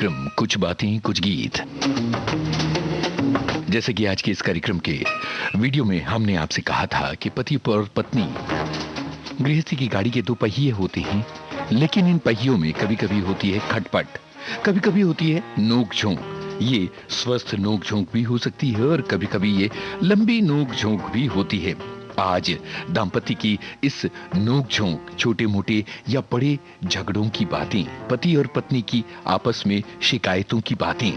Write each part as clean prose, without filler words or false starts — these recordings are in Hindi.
कार्यक्रम कुछ बातें कुछ गीत। जैसे कि आज के इस कार्यक्रम के वीडियो में हमने आपसे कहा था कि पति और पत्नी गृहस्थी की गाड़ी के दो पहिए होते हैं, लेकिन इन पहियों में कभी कभी होती है खटपट, कभी कभी होती है नोक झोंक। ये स्वस्थ नोक झोंक भी हो सकती है और कभी कभी ये लंबी नोक झोंक भी होती है। आज दाम्पत्य की इस नोक झोंक, छोटे मोटे या बड़े झगड़ों की बातें, पति और पत्नी की आपस में शिकायतों की बातें,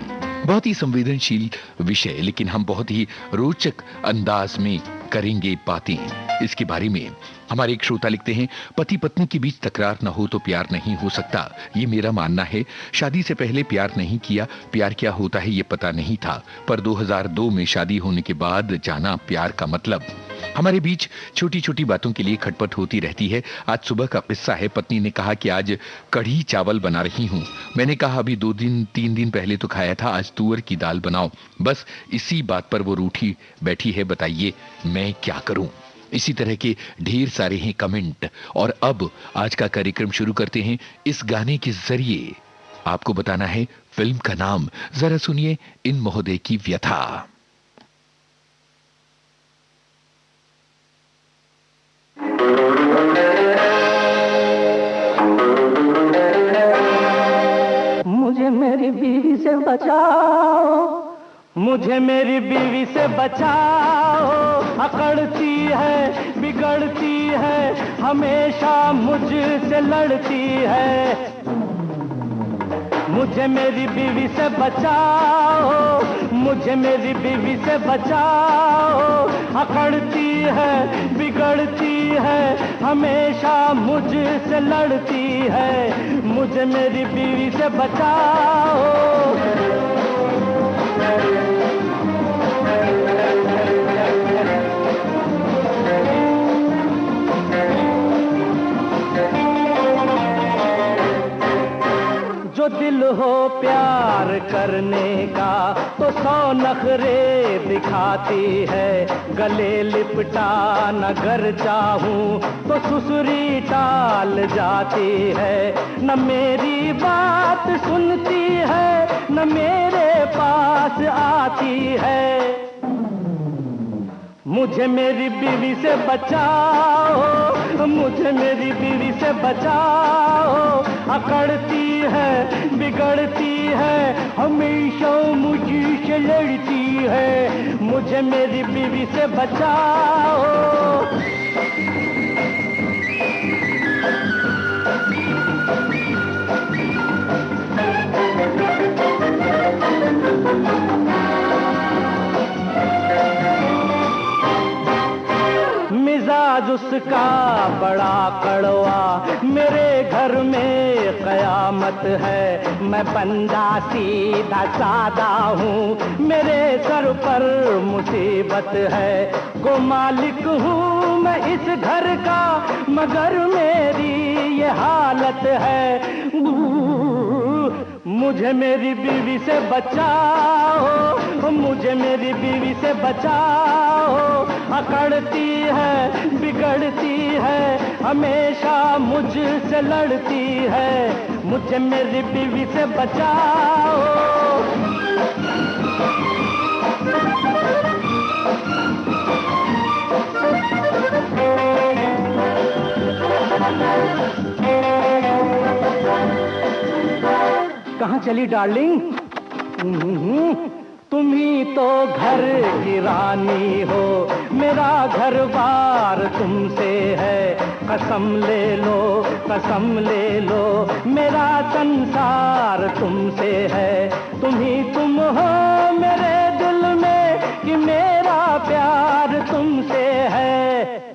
बहुत ही संवेदनशील विषय, लेकिन हम बहुत ही रोचक अंदाज में करेंगे बातें इसके बारे में। हमारे एक श्रोता लिखते हैं, पति पत्नी के बीच तकरार न हो तो प्यार नहीं हो सकता, ये मेरा मानना है। शादी से पहले प्यार नहीं किया, प्यार क्या होता है ये पता नहीं था, पर 2002 में शादी होने के बाद जाना प्यार का मतलब। हमारे बीच छोटी छोटी बातों के लिए खटपट होती रहती है। आज सुबह का किस्सा है। पत्नी ने कहा कि आज कढ़ी चावल बना रही हूँ। मैंने कहा अभी 2-3 दिन पहले तो खाया था, आज तुअर की दाल बनाओ। बस इसी बात पर वो रूठी बैठी है, बताइए मैं क्या करूं। इसी तरह के ढेर सारे हैं कमेंट। और अब आज का कार्यक्रम शुरू करते हैं। इस गाने के जरिए आपको बताना है फिल्म का नाम। जरा सुनिए इन महोदय की व्यथा। मुझे मेरी बीवी से बचाओ, मुझे मेरी बीवी से बचाओ। अकड़ती है, बिगड़ती है, हमेशा मुझसे लड़ती है। मुझे मेरी बीवी से बचाओ, मुझे मेरी बीवी से बचाओ। अकड़ती है, बिगड़ती है, हमेशा मुझसे लड़ती है। मुझे मेरी बीवी से बचाओ। जो दिल हो प्यार करने का तो 100 नखरे दिखाती है। गले लिपटा न घर चाहूं तो सुसुरी टाल जाती है। न मेरी बात सुनती है, न मेरे पास आती है। मुझे मेरी बीवी से बचाओ, मुझे मेरी बीवी से बचाओ। अकड़ती है, बिगड़ती है, हमेशा मुझसे लड़ती है। मुझे मेरी बीवी से बचाओ। मिजाज उसका बड़ा कड़वा, मेरे घर में कयामत है। मैं बंदा सीधा सादा हूँ, मेरे सर पर मुसीबत है। गो मालिक हूँ मैं इस घर का, मगर मेरी ये हालत है। मुझे मेरी बीवी से बचाओ, मुझे मेरी बीवी से बचाओ। अकड़ती है, बिगड़ती है, हमेशा मुझसे लड़ती है। मुझे मेरी बीवी से बचाओ। कहाँ चली डार्लिंग? तुम ही तो घर की रानी हो, मेरा घर बार तुमसे है। कसम ले लो, कसम ले लो, मेरा संसार तुमसे है। तुम ही तुम हो मेरे दिल में, कि मेरा प्यार तुमसे है।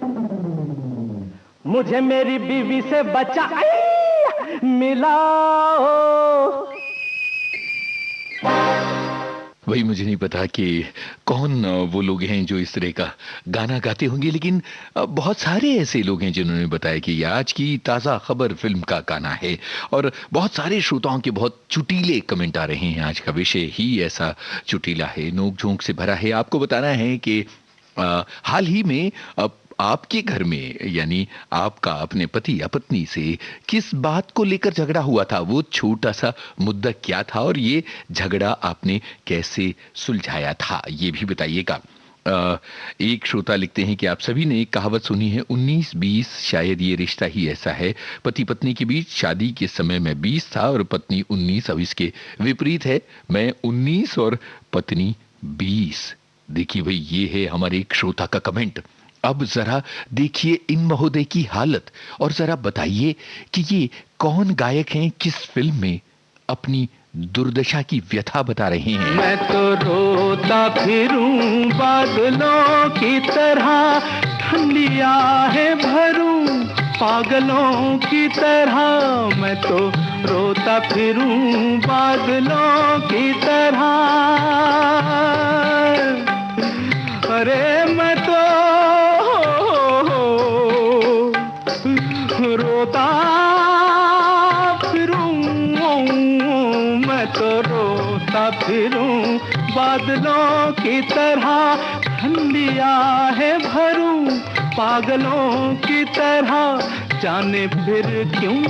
मुझे मेरी बीवी से बचा मिलाओ। वही मुझे नहीं पता कि कौन वो लोग हैं जो इस तरह का गाना गाते होंगे, लेकिन बहुत सारे ऐसे लोग हैं जिन्होंने बताया कि ये आज की ताज़ा खबर फिल्म का गाना है। और बहुत सारे श्रोताओं के बहुत चुटीले कमेंट आ रहे हैं। आज का विषय ही ऐसा चुटीला है, नोक झोंक से भरा है। आपको बताना है कि हाल ही में आपके घर में यानी आपका अपने पति या पत्नी से किस बात को लेकर झगड़ा हुआ था, वो छोटा सा मुद्दा क्या था और ये झगड़ा आपने कैसे सुलझाया था, ये भी बताइएगा। एक श्रोता लिखते हैं कि आप सभी ने एक कहावत सुनी है 19-20, शायद ये रिश्ता ही ऐसा है। पति पत्नी के बीच शादी के समय में 20 था और पत्नी 19, अब इसके विपरीत है, मैं 19 और पत्नी 20। देखिए भाई, ये है हमारे एक श्रोता का कमेंट। अब जरा देखिए इन महोदय की हालत और जरा बताइए कि ये कौन गायक हैं, किस फिल्म में अपनी दुर्दशा की व्यथा बता रहे हैं। मैं तो रोता फिरूं बादलों की तरह, ठंडिया है भरूं पागलों की तरह। मैं तो रोता फिरूं बादलों की तरह। अरे मैं तो रोता फिरूं बादलों की तरह, ठंडिया है भरूं पागलों की तरह। जाने फिर क्यों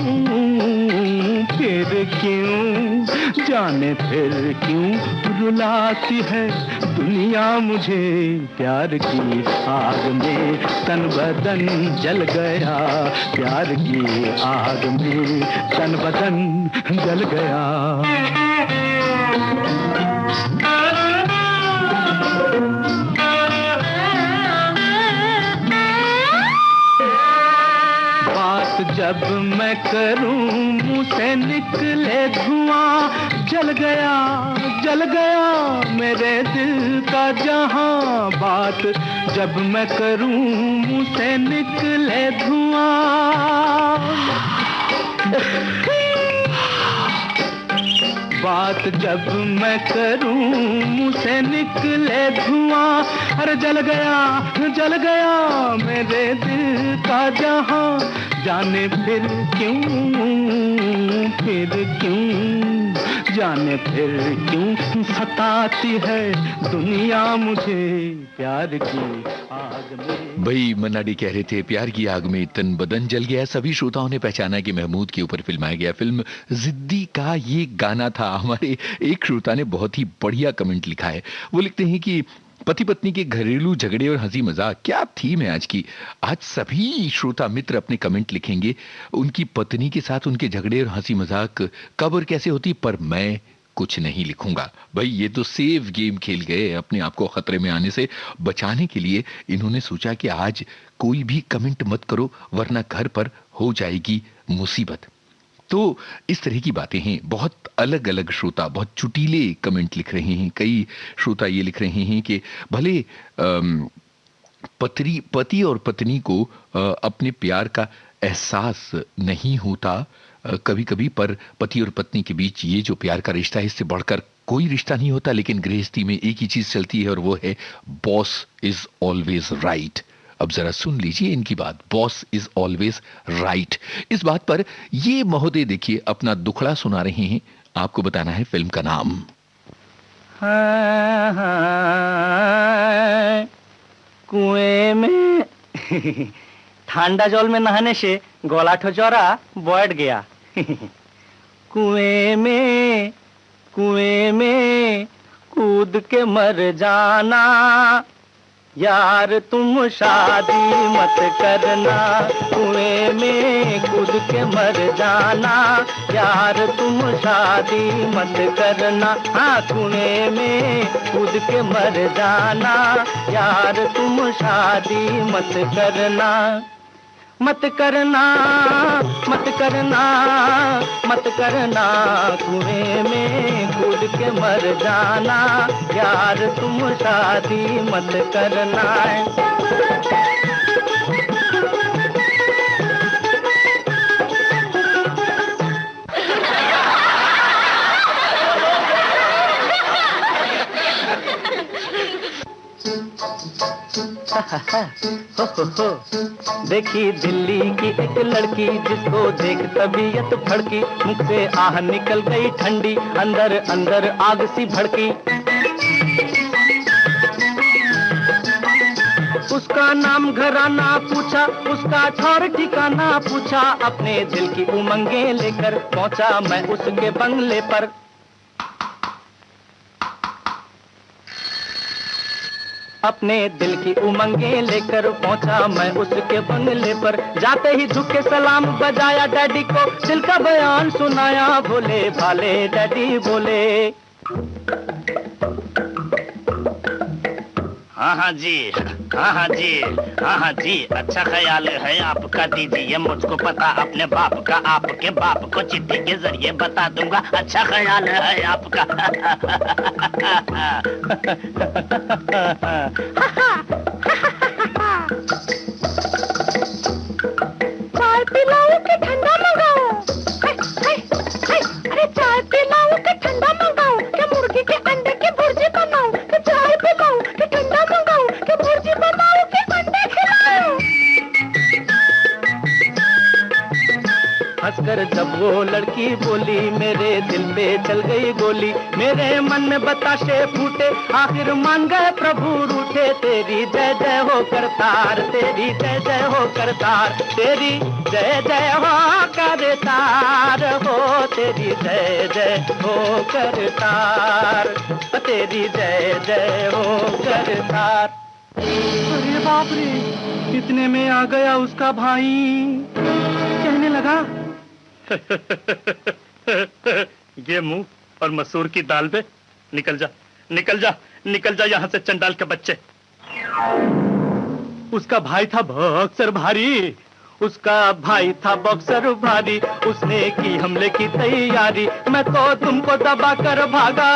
जाने फिर क्यों रुलाती है दुनिया मुझे। प्यार की आग में तन बदन जल गया, प्यार की आग में तन बदन जल गया। जब मैं करूं मुंह से निकले धुआं, जल गया मेरे दिल का जहां। बात जब मैं करूं मुंह से निकले धुआं, बात जब मैं करूं मुंह से निकले धुआं। अरे जल गया मेरे दिल का जहां। जाने फिर क्यों सताती है दुनिया मुझे प्यार की आग में। भाई मन्नाडी कह रहे थे प्यार की आग में तन बदन जल गया। सभी श्रोताओं ने पहचाना कि महमूद के ऊपर फिल्माया गया फिल्म जिद्दी का ये गाना था। हमारे एक श्रोता ने बहुत ही बढ़िया कमेंट लिखा है। वो लिखते हैं कि पति पत्नी के घरेलू झगड़े और हंसी मजाक, क्या थीम है आज की। आज सभी श्रोता मित्र अपने कमेंट लिखेंगे उनकी पत्नी के साथ उनके झगड़े और हंसी मजाक कब और कैसे होती, पर मैं कुछ नहीं लिखूंगा। भाई ये तो सेफ गेम खेल गए, अपने आप को खतरे में आने से बचाने के लिए इन्होंने सोचा कि आज कोई भी कमेंट मत करो वरना घर पर हो जाएगी मुसीबत। तो इस तरह की बातें हैं। बहुत अलग अलग श्रोता बहुत चुटीले कमेंट लिख रहे हैं। कई श्रोता ये लिख रहे हैं कि भले पति और पत्नी को अपने प्यार का एहसास नहीं होता कभी कभी, पर पति और पत्नी के बीच ये जो प्यार का रिश्ता है इससे बढ़कर कोई रिश्ता नहीं होता। लेकिन गृहस्थी में एक ही चीज चलती है और वो है बॉस इज ऑलवेज राइट। अब जरा सुन लीजिए इनकी बात, बॉस इज ऑलवेज राइट। इस बात पर ये महोदय देखिए अपना दुखड़ा सुना रहे हैं। आपको बताना है फिल्म का नाम। कुएं में ठंडा जल में नहाने से गला ठोचरा बैठ गया। कुएं में कूद के मर जाना यार, तुम शादी मत करना। कुएं में कूद के मर जाना यार, तुम शादी मत करना। हाँ, कुएं में कूद के मर जाना यार, तुम शादी मत करना। मत करना मत करना मत करना, कुएं में कूद के मर जाना यार, तुम शादी मत करना। हो देखी दिल्ली की एक लड़की, जिसको देख तबीयत भड़की। मुख से आह निकल गई ठंडी, अंदर अंदर आग सी भड़की। उसका नाम घराना पूछा, उसका ठौर ठिकाना पूछा, अपने दिल की उमंगे लेकर पहुंचा मैं उसके बंगले पर। अपने दिल की उमंगे लेकर पहुंचा मैं उसके बंगले पर। जाते ही झुक के सलाम बजाया डैडी को, दिल का बयान सुनाया भोले भाले डैडी बोले। हाँ हाँ जी, हाँ हाँ जी, हाँ हाँ जी, अच्छा ख्याल है आपका, दीजिए मुझको पता अपने बाप का, आपके बाप को चिट्ठी के जरिए बता दूंगा। अच्छा ख्याल है आपका। चाय पिलाऊं कि ठंडा मंगाऊं? अरे चाय पिलाऊं कि ठंडा मंगाऊं? कि मुर्गी के अंडे की भुर्जी बनाऊं? कि चाय पिलाऊं कि ठंडा मंगाऊं? कि भुर्जी बनाऊं कि अंडे खिलाऊं? हंसकर जब वो लड़की बोली, मेरे दिल पे चल गई गोली। मेरे मन में बताशे फूटे, आखिर मान गए प्रभु रूठे। तेरी जय जय हो करतार, तेरी जय जय हो करतार, तेरी जय जय हो करतार हो, तेरी जय जय हो करतार, तेरी जय जय हो करतार। अरे बाप रे, इतने में आ गया उसका भाई, कहने लगा ये मुंह और मसूर की दाल पे, निकल जा निकल जा निकल जा यहाँ से चंडाल के बच्चे। उसका भाई था बॉक्सर भारी, उसका भाई था बॉक्सर भारी, उसने की हमले की तैयारी, मैं तो तुमको दबा कर भागा,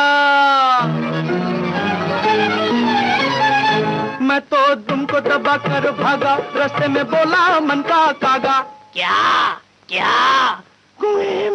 मैं तो तुमको दबा कर भागा, रास्ते में बोला मन का कागा। क्या क्या? कुएं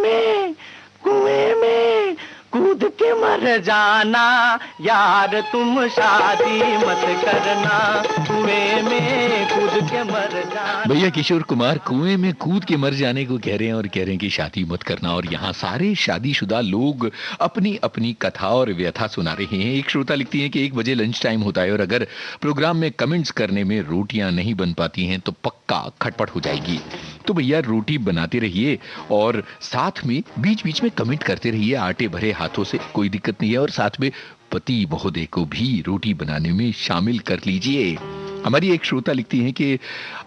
में कूद के मर जाना यार, तुम शादी मत करना, कुएं में कूद के मर जाना। भैया किशोर कुमार कुएं में कूद के मर जाने को कह रहे हैं और कह रहे हैं कि शादी मत करना। और यहाँ सारे शादीशुदा लोग अपनी अपनी कथा और व्यथा सुना रहे हैं। एक श्रोता लिखती है कि 1 बजे लंच टाइम होता है और अगर प्रोग्राम में कमेंट्स करने में रोटियां नहीं बन पाती हैं तो पक्का खटपट हो जाएगी। तो भैया रोटी बनाते रहिए और साथ में बीच बीच में कमेंट करते रहिए आटे भरे हाथों से, कोई दिक्कत नहीं है। और साथ में पति महोदय को भी रोटी बनाने में शामिल कर लीजिए। हमारी एक श्रोता लिखती हैं कि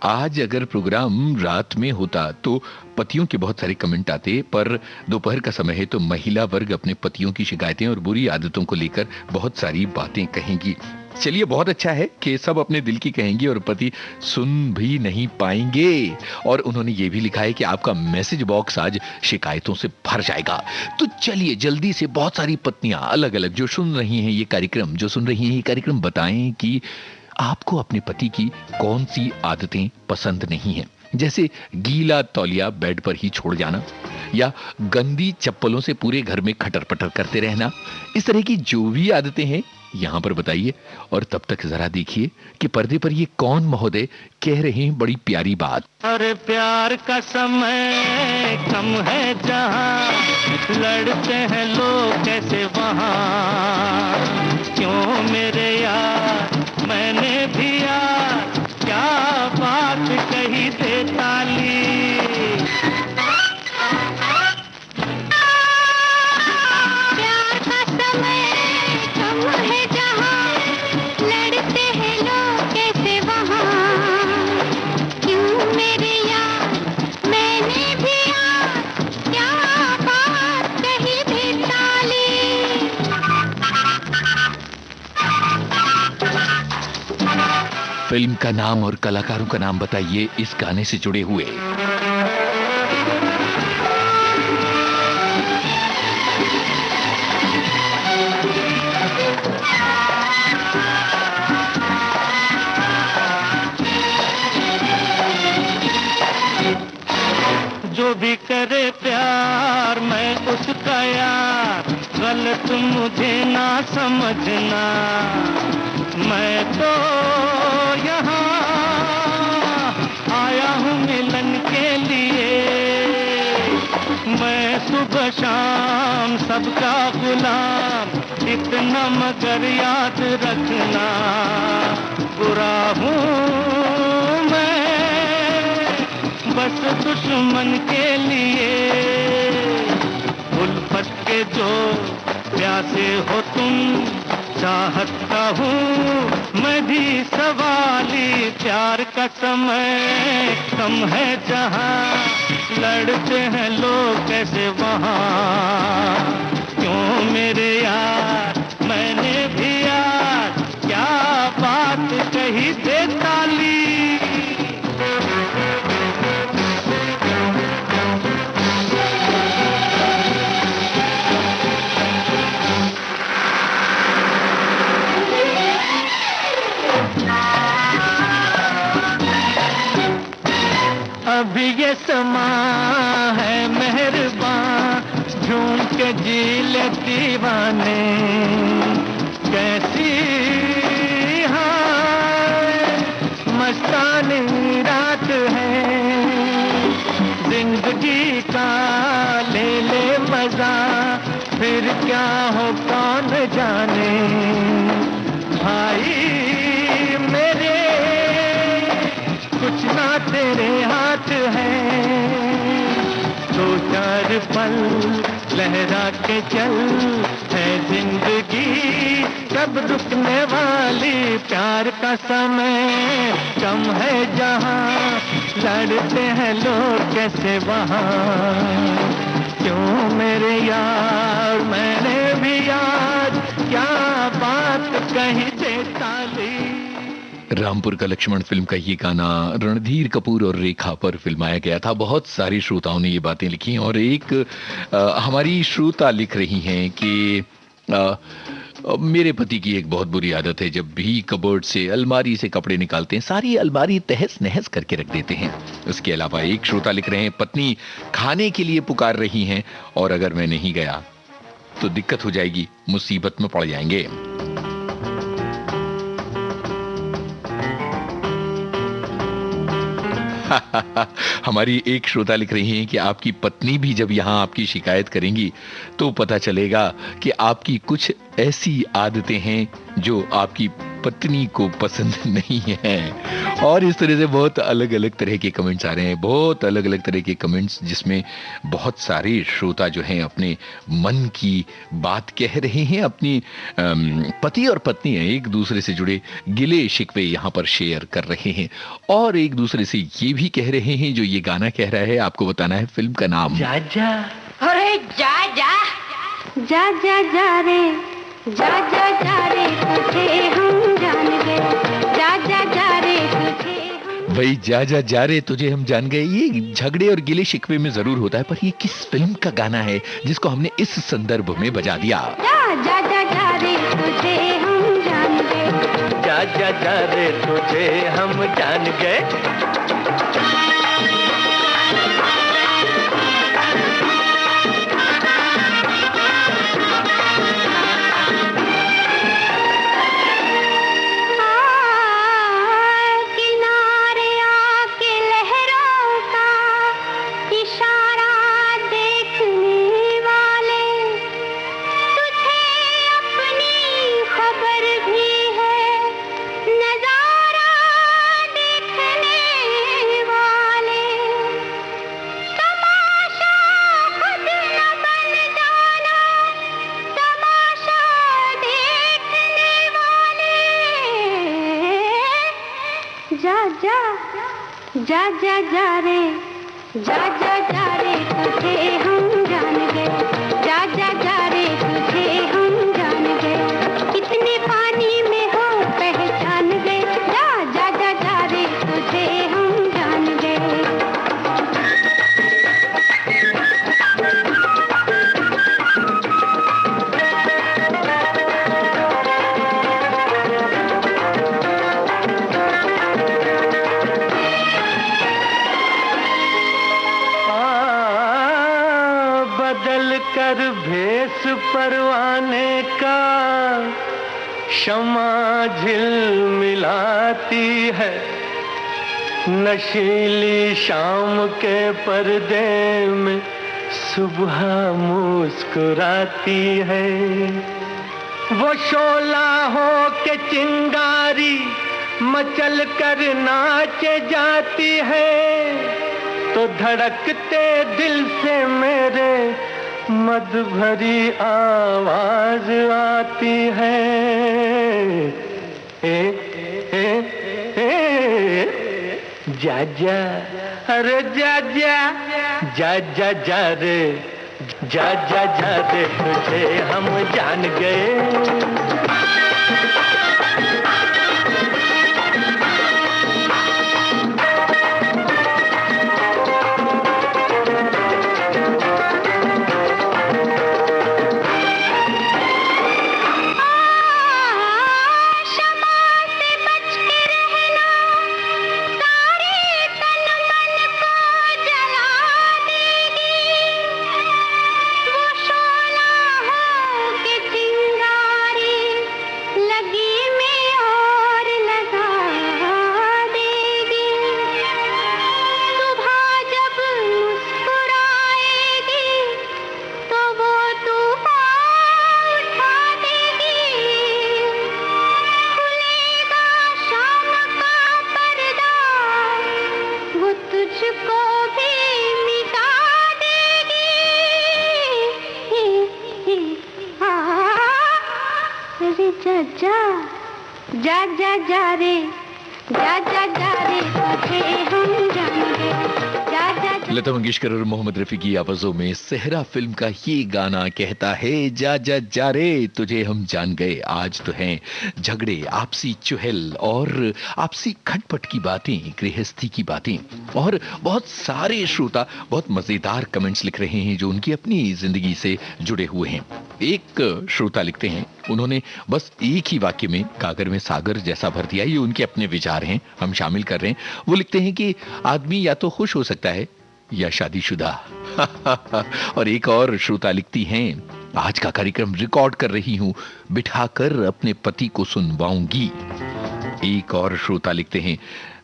आज अगर प्रोग्राम रात में होता तो पतियों के बहुत सारे कमेंट आते, पर दोपहर का समय है तो महिला वर्ग अपने पतियों की शिकायतें और बुरी आदतों को लेकर बहुत सारी बातें कहेंगी। चलिए बहुत अच्छा है कि सब अपने दिल की कहेंगे और पति सुन भी नहीं पाएंगे। और उन्होंने ये भी लिखा है कि आपका मैसेज बॉक्स आज शिकायतों से भर जाएगा। तो चलिए जल्दी से बहुत सारी पत्नियां अलग अलग जो सुन रही हैं ये कार्यक्रम बताएं कि आपको अपने पति की कौन सी आदतें पसंद नहीं हैं। जैसे गीला तौलिया बेड पर ही छोड़ जाना, या गंदी चप्पलों से पूरे घर में खटर पटर करते रहना। इस तरह की जो भी आदतें हैं यहां पर बताइए। और तब तक जरा देखिए कि पर्दे पर ये कौन महोदय कह रहे हैं बड़ी प्यारी बात। अरे प्यार का समय कम है जहां, लड़ते हैं लोग कैसे वहां, क्यों मेरे यार मैंने भी यार क्या बात कही दे ताली। फिल्म का नाम और कलाकारों का नाम बताइए इस गाने से जुड़े हुए। जो भी करे प्यार मैं उसका यार, गलत मुझे ना समझना, मैं तो यहाँ आया हूँ मिलन के लिए, मैं सुबह शाम सबका गुलाम, इतना मगर याद रखना, बुरा हूँ मैं बस दुश्मन के लिए। उल्फत के जो प्यासे हो तुम, चाहता हूँ मैं भी सवाली। प्यार का समय कम है जहाँ, लड़ते हैं लोग कैसे वहाँ। क्यों मेरे यार मैंने भी यार क्या बात कही दे ताली। अभी ये समा है मेहरबान, झूम के जी ले दीवाने। कैसी है मस्तानी रात है, जिंदगी का ले ले मजा, फिर क्या हो कौन जाने। भाई मेरे कुछ ना तेरे हाथ है, दो चार पल लहरा के चल, है जिंदगी कब रुकने वाली। प्यार का समय कम है जहाँ, लड़ते हैं लोग कैसे वहाँ। क्यों मेरे यार मैंने भी यार क्या बात कही दे ताली। रामपुर का लक्ष्मण फिल्म का ये गाना रणधीर कपूर और रेखा पर फिल्माया गया था। बहुत सारे श्रोताओं ने ये बातें लिखी और एक हमारी श्रोता लिख रही हैं कि मेरे पति की एक बहुत बुरी आदत है, जब भी कबर्ड से अलमारी से कपड़े निकालते हैं सारी अलमारी तहस नहस करके रख देते हैं। इसके अलावा एक श्रोता लिख रहे हैं पत्नी खाने के लिए पुकार रही हैं और अगर मैं नहीं गया तो दिक्कत हो जाएगी, मुसीबत में पड़ जाएंगे। हमारी एक श्रोता लिख रही हैं कि आपकी पत्नी भी जब यहां आपकी शिकायत करेंगी तो पता चलेगा कि आपकी कुछ ऐसी आदतें हैं जो आपकी पत्नी को पसंद नहीं है। और इस तरह से बहुत अलग अलग तरह के कमेंट्स आ रहे हैं, बहुत अलग अलग तरह के कमेंट्स जिसमें बहुत सारे श्रोता जो हैं अपने मन की बात कह रहे हैं, अपनी पति और पत्नी एक दूसरे से जुड़े गिले शिकवे यहाँ पर शेयर कर रहे हैं और एक दूसरे से ये भी कह रहे हैं। जो ये गाना कह रहा है आपको बताना है फिल्म का नाम। जा जा अरे जा जा जा जा जा रे, जा जा जा रे तुझे हम जान गए, जा जा जा रे तुझे हम। भाई जा जा जा रे तुझे हम जान गए, ये झगड़े और गिले शिकवे में जरूर होता है, पर ये किस फिल्म का गाना है जिसको हमने इस संदर्भ में बजा दिया। जा जा जा जा रे तुझे हम जान गए, जा जा जा रे तुझे हम जान गए। जा जा जा रे, जा जा जा रे तुझे हम जान गए, जा जा जा रे तुझे हम जान गए। कितने पानी में हो पहचान गए, जा जा जा जा रे तुझे हम जान गए। कर भेस परवाने का शमा झिलमिलाती है, नशीली शाम के पर्दे में सुबह मुस्कुराती है। वो शोला हो के चिंगारी मचल कर नाच जाती है, तो धड़कते दिल से मेरे मद भरी आवाज आती है। जा जा, अरे जा जा, जा जा जा रे, जा जा जा रे, तुझे हम जान गए। जा जा जा रे, जा जा जा रे, तुझे हम जान गए। जा जा जा। लता मंगेशकर और मोहम्मद रफी की आवाजों में सेहरा फिल्म का ये गाना कहता है, जा जा जा रे, तुझे हम जान गए। आज तो हैं झगड़े, आपसी चुहल और आपसी खटपट की बातें, गृहस्थी की बातें, और बहुत सारे श्रोता बहुत मजेदार कमेंट्स लिख रहे हैं जो उनकी अपनी जिंदगी से जुड़े हुए हैं। एक श्रोता लिखते हैं, उन्होंने बस एक ही वाक्य में गागर में सागर जैसा भर दिया। ये उनके अपने विचार हैं, हम शामिल कर रहे हैं। वो लिखते हैं कि आदमी या तो खुश हो सकता है या शादीशुदा। और एक और श्रोता लिखती हैं, आज का कार्यक्रम रिकॉर्ड कर रही हूं, बिठाकर अपने पति को सुनवाऊंगी। एक और श्रोता लिखते हैं,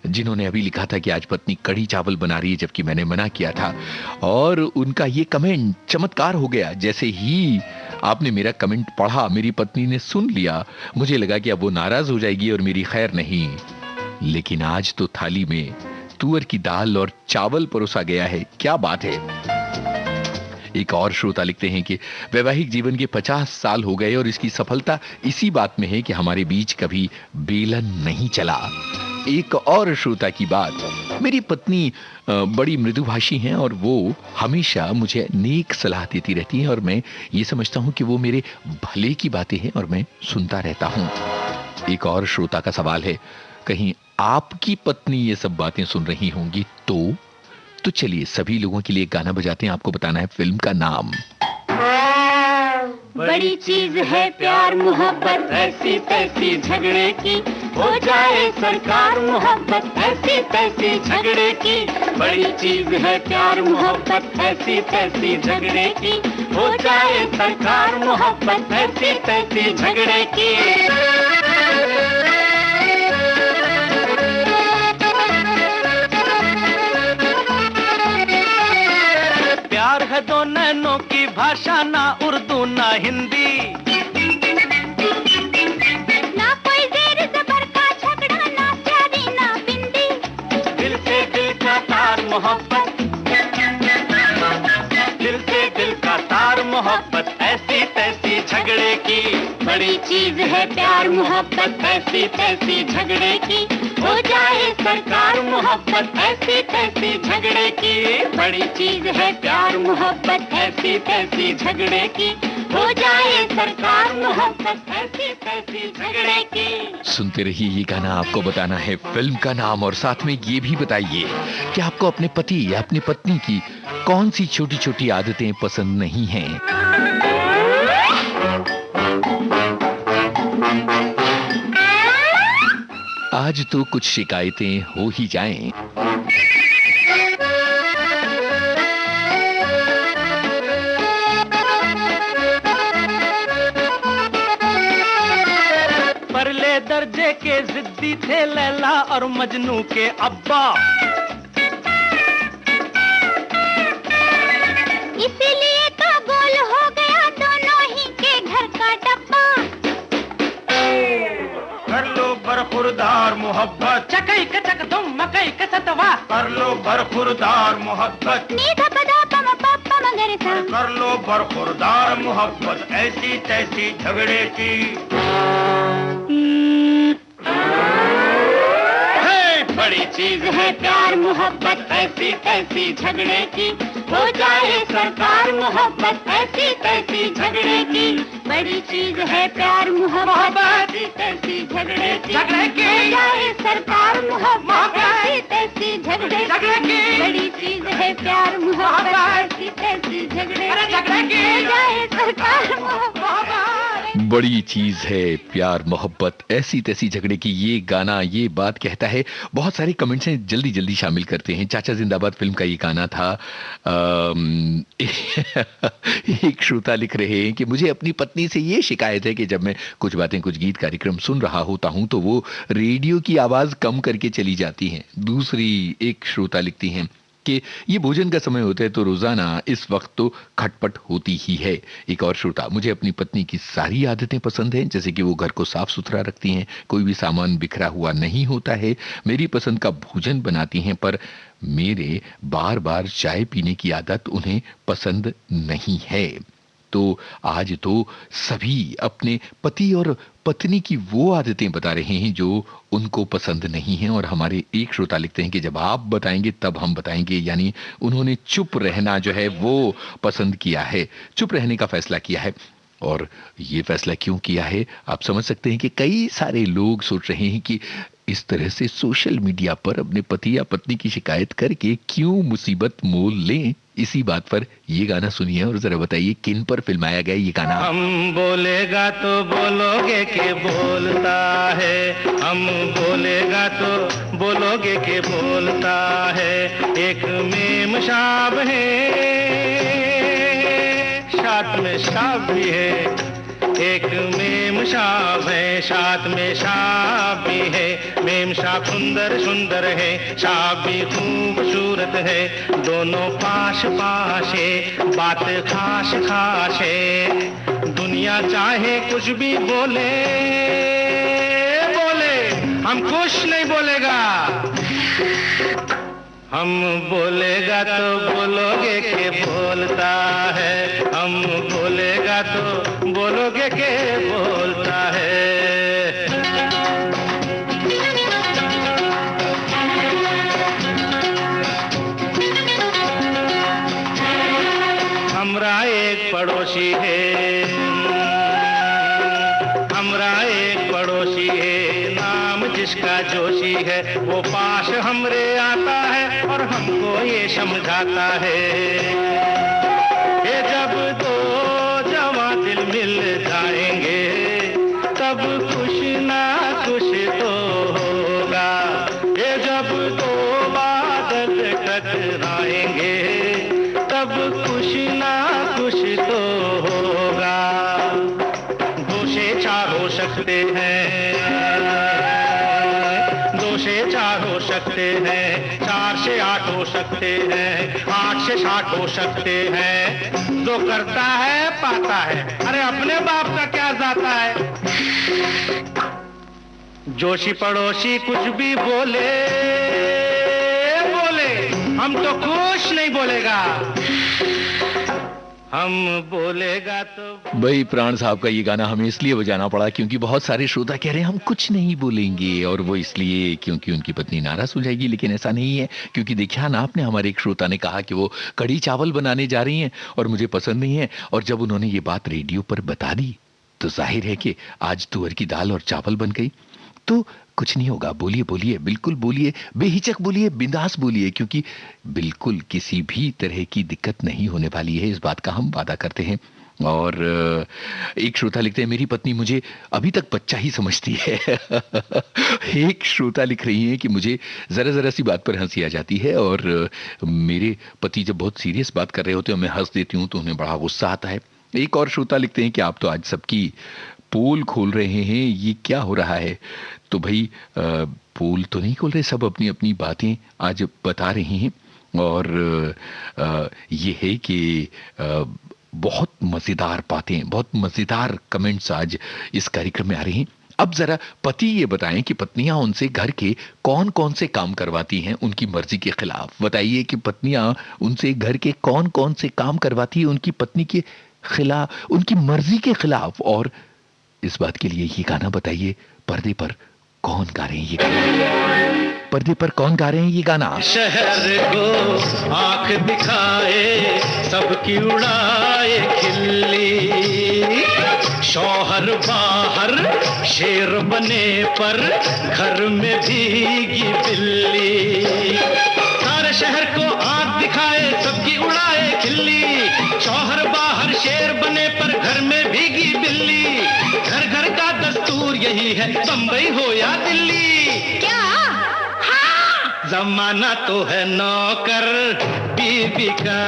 जिन्होंने अभी लिखा था कि आज पत्नी कढ़ी चावल बना रही है जबकि मैंने मना किया था, और उनका ये कमेंट चमत्कार हो गया। जैसे ही आपने मेरा कमेंट पढ़ा, मेरी पत्नी ने सुन लिया। मुझे लगा कि अब वो नाराज हो जाएगी और मेरी खैर नहीं, लेकिन आज तो थाली में तुअर की दाल और चावल परोसा गया है। क्या बात है। एक और श्रोता लिखते हैं कि वैवाहिक जीवन के 50 साल हो गए और इसकी सफलता इसी बात में है कि हमारे बीच कभी बेलन नहीं चला। एक और श्रोता की बात, मेरी पत्नी बड़ी मृदुभाषी हैं और वो हमेशा मुझे नेक सलाह देती रहती हैं और मैं ये समझता हूं कि वो मेरे भले की बातें हैं और मैं सुनता रहता हूं। एक और श्रोता का सवाल है, कहीं आपकी पत्नी ये सब बातें सुन रही होंगी तो चलिए सभी लोगों के लिए गाना बजाते हैं। आपको बताना है फिल्म का नाम। बड़ी चीज है प्यार मोहब्बत, ऐसी तैसी झगड़े की हो जाए सरकार, मोहब्बत ऐसी तैसी झगड़े की। बड़ी चीज है प्यार मोहब्बत, ऐसी तैसी झगड़े की हो जाए सरकार, मोहब्बत ऐसी तैसी झगड़े की। प्यार है दो नैनों की भाषा, ना उर्दू ना हिंदी, ना कोई ज़ेर ज़बर का झगड़ा, ना प्यारी ना बिंदी। दिल से दिल का तार मोहब्बत, दिल से दिल का तार मोहब्बत ऐसी तैसी झगड़े की। बड़ी चीज है प्यार मोहब्बत, ऐसी तैसी झगड़े की हो जाए सरकार, मोहब्बत ऐसी तैसी झगड़े की। बड़ी चीज है प्यार मोहब्बत, ऐसी तैसी झगड़े की हो जाए सरकार, मोहब्बत ऐसी तैसी झगड़े की। सुनते रहिए ये गाना। आपको बताना है फिल्म का नाम और साथ में ये भी बताइए कि आपको अपने पति या अपनी पत्नी की कौन सी छोटी छोटी आदतें पसंद नहीं हैं। आज तो कुछ शिकायतें हो ही जाएं। परले दर्जे के जिद्दी थे लैला और मजनू के अब्बा, इसीलिए तो गोल हो गया दोनों ही के घर का डब्बा। कर लो बरखुरदार मोहब्बत, चकई के चक दो मकई का सतवा, कर लो बरखुरदार मोहब्बत, नीधा पदा पम पापा मगर सा, कर लो बरखुरदार मोहब्बत, ऐसी तैसी झगड़े की। बड़ी चीज है प्यार मोहब्बत, ऐसी तैसी झगड़े की, हो जाए सरकार मोहब्बत, ऐसी तैसी झगड़े की। बड़ी चीज है प्यार मोहब्बत, ऐसी तैसी झगड़े की, हो जाए सरकार मोहब्बत, ऐसी तैसी झगड़े की। बड़ी चीज है प्यार मोहब्बत, ऐसी तैसी झगड़े की, हो जाए सरकार मोहब्बत। बड़ी चीज है प्यार मोहब्बत, ऐसी तैसी झगड़े की, ये गाना ये बात कहता है। बहुत सारे कमेंट्स हैं, जल्दी जल्दी शामिल करते हैं। चाचा जिंदाबाद फिल्म का ये गाना था। एक श्रोता लिख रहे हैं कि मुझे अपनी पत्नी से ये शिकायत है कि जब मैं कुछ बातें कुछ गीत कार्यक्रम सुन रहा होता हूं तो वो रेडियो की आवाज कम करके चली जाती हैं। दूसरी एक श्रोता लिखती हैं कि ये भोजन का समय होता है तो रोजाना इस वक्त तो खटपट होती ही है। एक और श्रोता, मुझे अपनी पत्नी की सारी आदतें पसंद हैं, जैसे कि वो घर को साफ सुथरा रखती हैं, कोई भी सामान बिखरा हुआ नहीं होता है, मेरी पसंद का भोजन बनाती हैं, पर मेरे बार बार चाय पीने की आदत उन्हें पसंद नहीं है। तो आज तो सभी अपने पति और पत्नी की वो आदतें बता रहे हैं जो उनको पसंद नहीं है। और हमारे एक श्रोता लिखते हैं कि जब आप बताएंगे तब हम बताएंगे, यानी उन्होंने चुप रहना जो है वो पसंद किया है, चुप रहने का फैसला किया है। और ये फैसला क्यों किया है आप समझ सकते हैं कि कई सारे लोग सोच रहे हैं कि इस तरह से सोशल मीडिया पर अपने पति या पत्नी की शिकायत करके क्यों मुसीबत मोल लें। इसी बात पर ये गाना सुनिए और जरा बताइए किन पर फिल्माया गया ये गाना। हम बोलेगा तो बोलोगे के बोलता है, हम बोलेगा तो बोलोगे के बोलता है। एक मेम शाब है, साथ में शाब भी है, एक मेम शाब है, साथ में शाब भी है। मेम शाब सुंदर सुंदर है, शाब भी खूबसूरत है, दोनों पास पास है, बात खास खास है। दुनिया चाहे कुछ भी बोले बोले, हम कुछ नहीं बोलेगा। हम बोलेगा तो बोलोगे के बोलता है, हम बोलेगा तो बोलोगे के बोलता है। हमरा एक पड़ोसी है, हमरा एक पड़ोसी है, नाम जिसका जोशी है, वो पास हमरे आता है और हमको ये समझाता है कि जब दो जवां दिल मिल जाएंगे तब कुछ ना कुछ तो होगा। ये जब दो बादल टकराएंगे तब कुछ ना कुछ तो होगा। दो से चार हो सकते हैं, दो से चार हो सकते हैं, चार से आठ हो सकते हैं, आठ से 60 हो सकते हैं। जो करता है पाता है, अरे अपने बाप का क्या जाता है। जोशी पड़ोसी कुछ भी बोले बोले, हम तो कुछ नहीं बोलेगा। हम बोलेगा तो भाई प्राण साहब का ये गाना हमें इसलिए बजाना पड़ा क्योंकि बहुत सारे श्रोता कह रहे हैं हम कुछ नहीं बोलेंगे, और वो इसलिए क्योंकि उनकी पत्नी नाराज हो जाएगी। लेकिन ऐसा नहीं है, क्योंकि देखिए ना आपने, हमारे एक श्रोता ने कहा कि वो कढ़ी चावल बनाने जा रही हैं और मुझे पसंद नहीं है, और जब उन्होंने ये बात रेडियो पर बता दी तो जाहिर है कि आज तुअर की दाल और चावल बन गई। तो कुछ नहीं होगा, बोलिए बोलिए, बिल्कुल बोलिए, बेहिचक बोलिए, बिंदास बोलिए, क्योंकि बिल्कुल किसी भी तरह की दिक्कत नहीं होने वाली है, इस बात का हम वादा करते हैं। और एक श्रोता लिखते हैं मेरी पत्नी मुझे अभी तक बच्चा ही समझती है। एक श्रोता लिख रही है कि मुझे जरा जरा सी बात पर हंसी आ जाती है, और मेरे पति जब बहुत सीरियस बात कर रहे होते हैं मैं हंस देती हूँ तो उन्हें बड़ा गुस्सा आता है। एक और श्रोता लिखते हैं कि आप तो आज सबकी पोल खोल रहे हैं, ये क्या हो रहा है। तो भाई पोल तो नहीं खोल रहे, सब अपनी अपनी बातें आज बता रहे हैं। और ये है कि बहुत मज़ेदार बातें, बहुत मज़ेदार कमेंट्स आज इस कार्यक्रम में आ रहे हैं। अब जरा पति ये बताएं कि पत्नियां उनसे घर के कौन कौन से काम करवाती हैं उनकी मर्जी के खिलाफ। बताइए कि पत्नियां उनसे घर के कौन कौन से काम करवाती है उनकी पत्नी के खिलाफ, उनकी मर्जी के खिलाफ। और इस बात के लिए ये गाना बताइए, पर्दे पर कौन गा रहे हैं ये गाना, पर्दे पर कौन गा रहे हैं ये गाना। शहर को आंख दिखाए सबकी उड़ाए खिल्ली, शौहर बाहर शेर बने पर घर में भीगी बिल्ली। सारे शहर को आंख दिखाए सबकी उड़ाए खिल्ली, शौहर बाहर शेर बने पर घर में भीगी बिल्ली। घर घर का दस्तूर यही है, बंबई हो या दिल्ली। क्या? जमाना तो है नौकर बीवी का,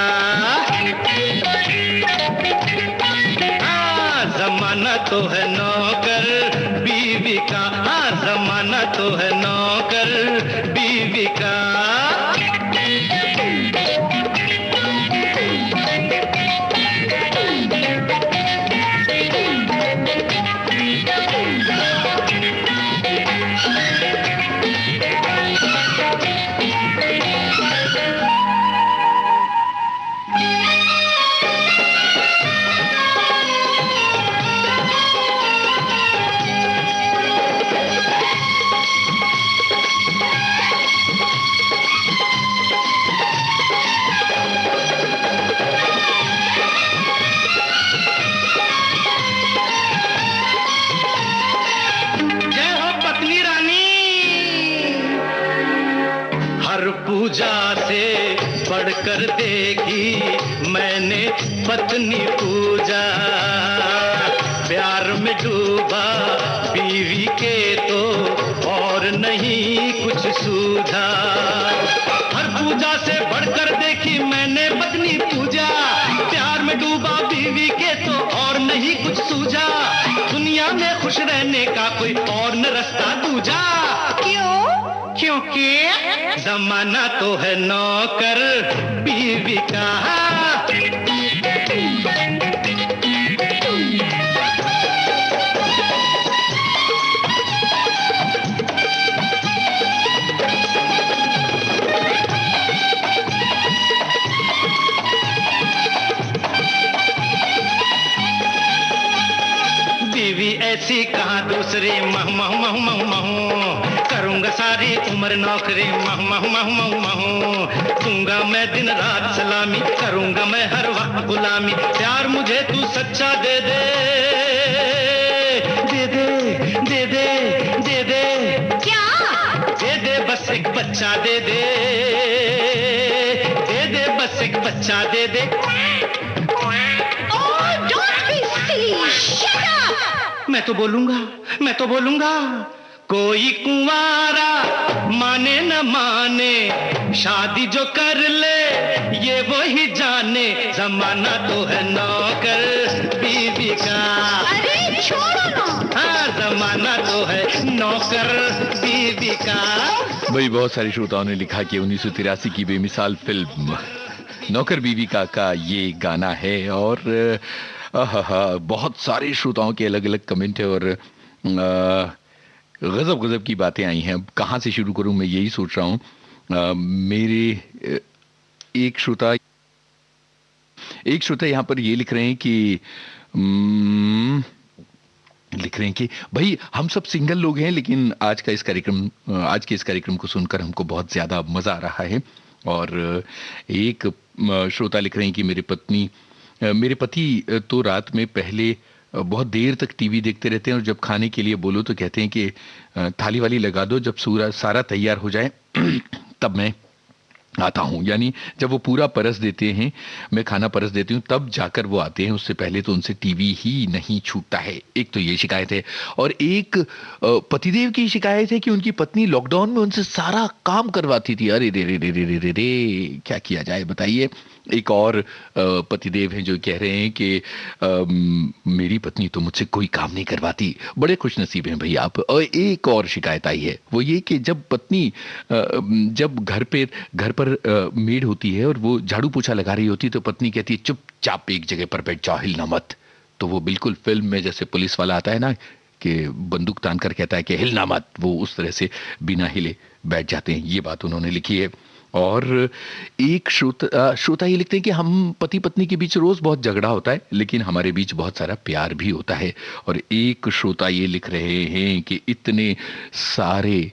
हाँ जमाना तो है नौकर बीवी का, हाँ जमाना तो है नौकर बीवी का। पूजा से बढ़कर देखी मैंने पत्नी पूजा, प्यार में डूबा बीवी के तो और नहीं कुछ सूझा। हर पूजा से बढ़कर देखी मैंने पत्नी पूजा, प्यार में डूबा बीवी के तो और नहीं कुछ सूझा। दुनिया में खुश रहने का कोई और न रास्ता दूजा। क्यों? क्योंकि जमाना तो है नौकर बीवी का। बीवी ऐसी कहाँ दूसरी, मह मह मह मह मह करूंगा सारी उम्र नौकरी, मह मह मह मह मह दूंगा मैं दिन रात सलामी, करूंगा मैं हर वक्त गुलामी। प्यार मुझे तू सच्चा दे दे, दे दे दे दे दे दे। क्या? दे दे बस एक बच्चा दे दे, दे दे बस एक बच्चा दे दे। Oh, don't be silly. Shut up. मैं तो बोलूंगा। कोई कुंवारा माने न माने, शादी जो कर ले ये वही जाने। जमाना तो है नौकर बीवी का। अरे छोड़ो ना। हाँ जमाना तो है नौकर बीवी का। भाई बहुत सारे श्रोताओं ने लिखा कि 1983 की बेमिसाल फिल्म नौकर बीवी का ये गाना है। और बहुत सारे श्रोताओं के अलग अलग कमेंट है और गजब की बातें आई हैं। अब कहाँ से शुरू करूं मैं यही सोच रहा हूं। मेरे एक श्रोता यहाँ पर ये लिख रहे हैं कि भाई हम सब सिंगल लोग हैं, लेकिन आज के इस कार्यक्रम को सुनकर हमको बहुत ज्यादा मजा आ रहा है। और एक श्रोता लिख रहे हैं कि मेरे पति तो रात में पहले बहुत देर तक टीवी देखते रहते हैं और जब खाने के लिए बोलो तो कहते हैं कि थाली वाली लगा दो, जब सारा तैयार हो जाए तब मैं आता हूँ। यानी जब वो पूरा परस देते हैं, मैं खाना परस देती हूँ, तब जाकर वो आते हैं। उससे पहले तो उनसे टीवी ही नहीं छूटता है। एक तो ये शिकायत है। और एक पतिदेव की शिकायत है कि उनकी पत्नी लॉकडाउन में उनसे सारा काम करवाती थी। अरे रे रे रे रे रे रे, क्या किया जाए बताइए। एक और पतिदेव हैं जो कह रहे हैं कि मेरी पत्नी तो मुझसे कोई काम नहीं करवाती। बड़े खुशनसीब हैं भाई आप। और एक और शिकायत आई है, वो ये कि जब पत्नी जब घर पर मेड होती है और वो झाड़ू पोछा लगा रही होती है तो पत्नी कहती है चुपचाप एक जगह पर बैठ जाओ, हिलना मत। तो वो बिल्कुल फिल्म में जैसे पुलिस वाला आता है ना, कि बंदूक तान कर कहता है कि हिलना मत, वो उस तरह से बिना हिले बैठ जाते हैं। ये बात उन्होंने लिखी है। और एक श्रोता ये लिखते हैं कि हम पति पत्नी के बीच रोज बहुत झगड़ा होता है, लेकिन हमारे बीच बहुत सारा प्यार भी होता है। और एक श्रोता ये लिख रहे हैं कि इतने सारे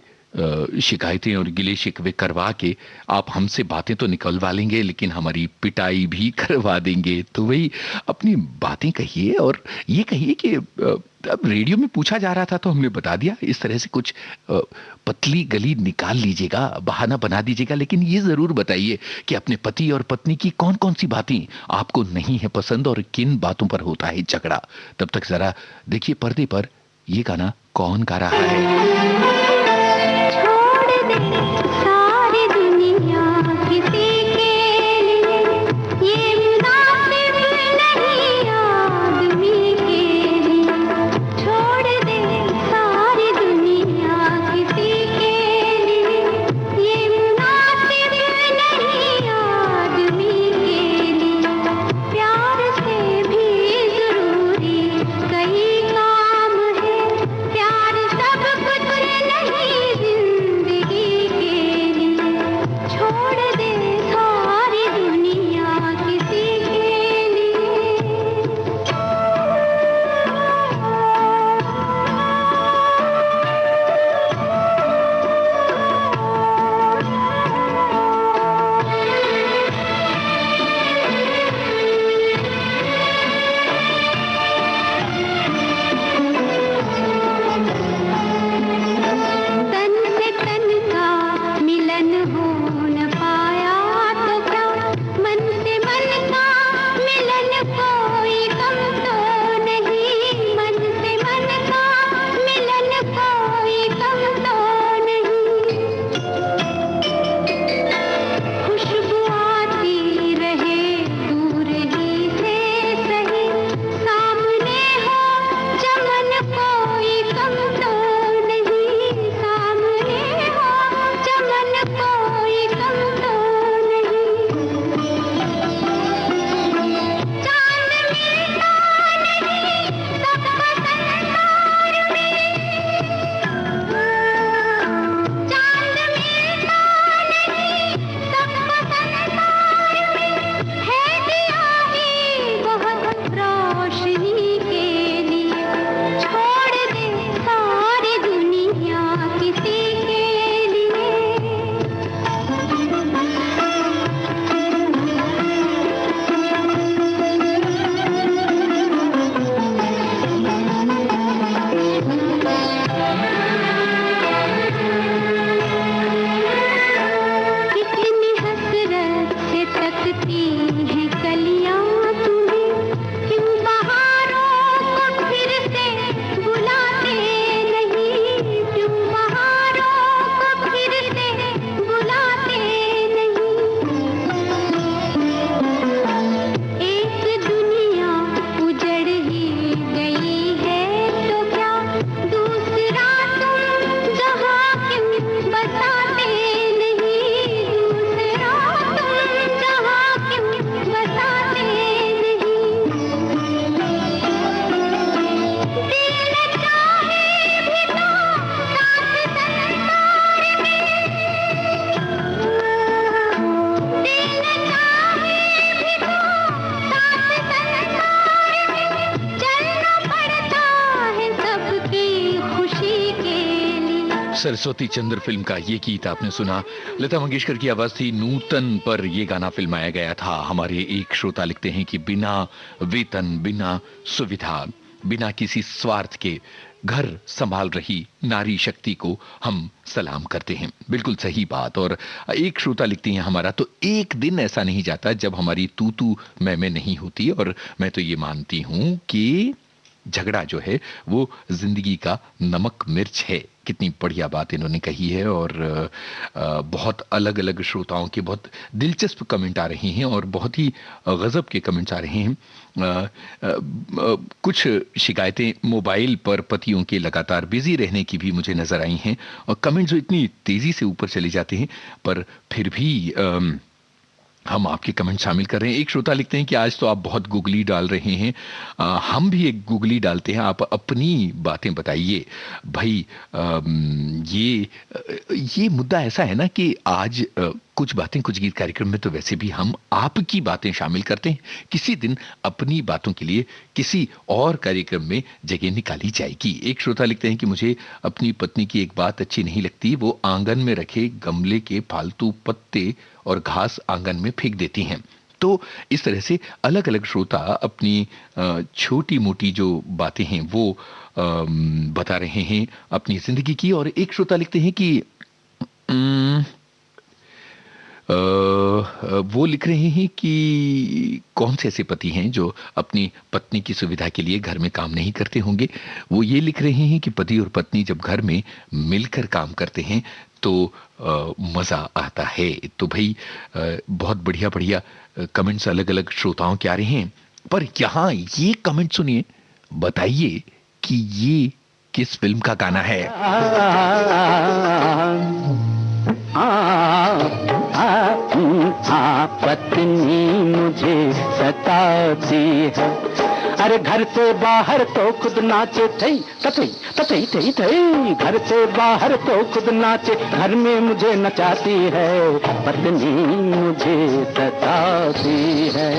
शिकायतें और गिले शिकवे करवा के आप हमसे बातें तो निकलवा लेंगे, लेकिन हमारी पिटाई भी करवा देंगे। तो वही अपनी बातें कहिए और ये कहिए कि अब रेडियो में पूछा जा रहा था तो हमने बता दिया। इस तरह से कुछ पतली गली निकाल लीजिएगा, बहाना बना दीजिएगा, लेकिन ये जरूर बताइए कि अपने पति और पत्नी की कौन कौन सी बातें आपको नहीं है पसंद और किन बातों पर होता है झगड़ा। तब तक जरा देखिए पर्दे पर ये गाना कौन गा रहा है। सारी दुनिया किसी के लिए ये मुनासिब नहीं आदमी के लिए। छोड़ दे सारी दुनिया किसी के लिए ये मुनासिब नहीं आदमी के लिए। प्यार से भी जरूरी कई काम है, प्यार सब कुछ नहीं जिंदगी के लिए। छोड़ दे सारी दुनिया किसी के लिए। तन से तन का मिलन हो न पाया तो क्या, मन से मन का मिलन कोई कम तो नहीं। मन से मन का मिलन कोई कम तो नहीं। खुशबू आती रहे दूर ही से सही, सामने हो चमन कोई कम तो नहीं। सामने हो चमन कोई कम तो नहीं। चांद मिलता नहीं सबका संसार में, चांद मिलता नहीं सबका संसार में। है दिया ही बहुत रोशनी के लिए। छोड़ दे सारी दुनिया किसी के लिए। कितनी हसरत से तकती हैं कलियां तुम्हें, क्यों बहारों को फिर से बुलाते नहीं। क्यों बहारों को फिर से बुलाते नहीं। एक दुनिया उजड़ ही गई है तो क्या, दूसरा तुम जहां क्यों बसाते नहीं। दूसरा तुम जहां क्यों बसाते नहीं। दिल चाहे भी तो साथ संसार में, दिल चाहे भी तो साथ संसार में। चलना पड़ता है सबकी खुशी के लिए। सरस्वती चंद्र फिल्म का ये गीत आपने सुना। लता मंगेशकर की आवाज थी। नूतन पर ये गाना फिल्माया गया था। हमारे एक श्रोता लिखते हैं कि बिना वेतन, बिना सुविधा, बिना किसी स्वार्थ के घर संभाल रही नारी शक्ति को हम सलाम करते हैं। बिल्कुल सही बात। और एक श्रोता लिखती हैं हमारा तो एक दिन ऐसा नहीं जाता जब हमारी तू तू मैं नहीं होती। और मैं तो ये मानती हूं कि झगड़ा जो है वो जिंदगी का नमक मिर्च है। कितनी बढ़िया बात इन्होंने कही है। और बहुत अलग अलग श्रोताओं के बहुत दिलचस्प कमेंट आ रहे हैं और बहुत ही गजब के कमेंट्स आ रहे हैं। कुछ शिकायतें मोबाइल पर पतियों के लगातार बिजी रहने की भी मुझे नजर आई हैं। और कमेंट जो इतनी तेजी से ऊपर चले जाते हैं पर फिर भी हम आपके कमेंट शामिल कर रहे हैं। एक श्रोता लिखते हैं कि आज तो आप बहुत गूगली डाल रहे हैं, हम भी एक गूगली डालते हैं, आप अपनी बातें बताइए भाई। ये मुद्दा ऐसा है ना कि आज कुछ बातें कुछ गीत कार्यक्रम में तो वैसे भी हम आपकी बातें शामिल करते हैं, किसी दिन अपनी बातों के लिए किसी और कार्यक्रम में जगह निकाली जाएगी। एक श्रोता लिखते हैं कि मुझे अपनी पत्नी की एक बात अच्छी नहीं लगती, वो आंगन में रखे गमले के फालतू पत्ते और घास आंगन में फेंक देती हैं। तो इस तरह से अलग अलग श्रोता अपनी छोटी मोटी जो बातें हैं वो बता रहे हैं अपनी जिंदगी की। और एक श्रोता लिखते हैं कि वो लिख रहे हैं कि कौन से ऐसे पति हैं जो अपनी पत्नी की सुविधा के लिए घर में काम नहीं करते होंगे। वो ये लिख रहे हैं कि पति और पत्नी जब घर में मिलकर काम करते हैं तो मजा आता है। तो भाई बहुत बढ़िया बढ़िया कमेंट्स अलग अलग श्रोताओं के आ रहे हैं, पर यहाँ ये कमेंट सुनिए, बताइए कि ये किस फिल्म का गाना है। पत्नी मुझे सताती है, अरे घर से बाहर तो खुद नाचे थई तथई तथई थई थई, घर से बाहर तो खुद नाचे, घर में मुझे नचाती है, पत्नी मुझे सताती है।